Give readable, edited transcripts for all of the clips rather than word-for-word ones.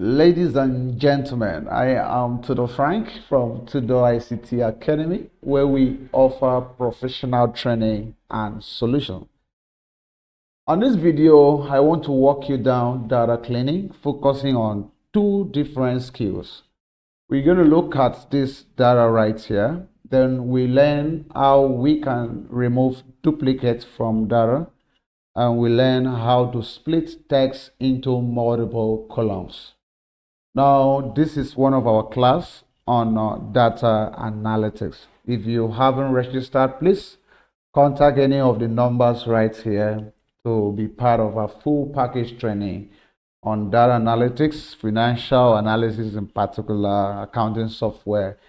Ladies and gentlemen, I am Tudor Frank from Tudor ICT Academy, where we offer professional training and solutions. On this video, I want to walk you down data cleaning, focusing on two different skills. We're going to look at this data right here. Then we learn how we can remove duplicates from data, and we learn how to split text into multiple columns. Now, this is one of our class on data analytics. If you haven't registered, please contact any of the numbers right here to be part of our full package training on data analytics, financial analysis in particular, accounting software.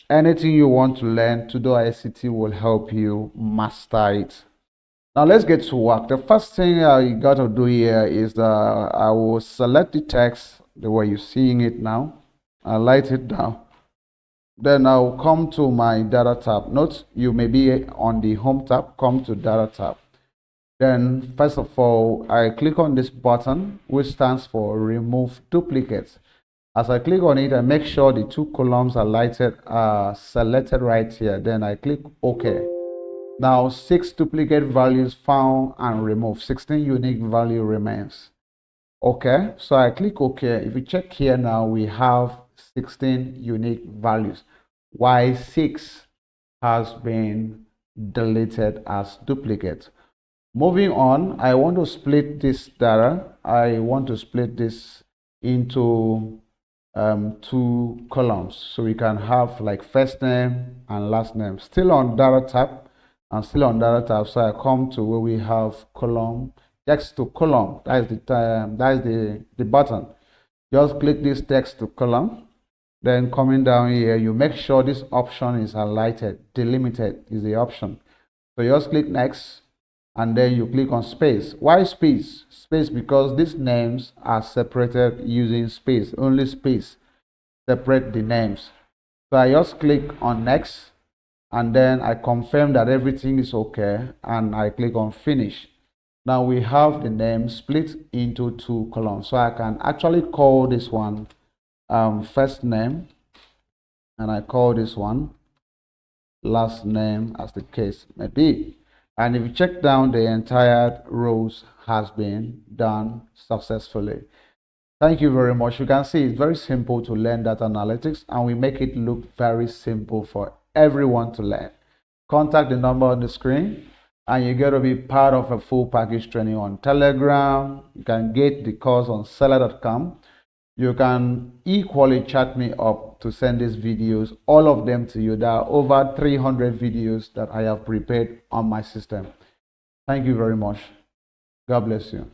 Anything you want to learn, Tudor ICT will help you master it. Now let's get to work. The first thing you got to do here is that I will select the text the way you're seeing it now. I'll light it down. Then I'll come to my data tab. Note you may be on the home tab. Come to data tab. Then first of all, I click on this button, which stands for remove duplicates. As I click on it, I make sure the two columns are selected right here. Then I click OK. Now 6 duplicate values found and removed. 16 unique value remains. Okay, so I click OK. If you check here now, we have 16 unique values. Why 6 has been deleted as duplicate. Moving on, I want to split this data. I want to split this into two columns, so we can have like first name and last name. Still on data tab, and still on data tab. So I come to where we have column, text to column. That is the button. Just click this text to column. Then coming down here, you make sure this option is highlighted. Delimited is the option. So you just click next, and then you click on space. Why space? Space because these names are separated using space. Only space separate the names. So I just click on next, and then I confirm that everything is okay, and I click on finish. Now we have the name split into two columns. So I can actually call this one first name, and I call this one last name, as the case may be. And if you check down, the entire rows has been done successfully. Thank you very much. You can see it's very simple to learn data analytics, and we make it look very simple for everyone to learn. Contact the number on the screen, and you get to be part of a full package training on Telegram. You can get the course on seller.com. You can equally chat me up to send these videos, all of them to you. There are over 300 videos that I have prepared on my system. Thank you very much. God bless you.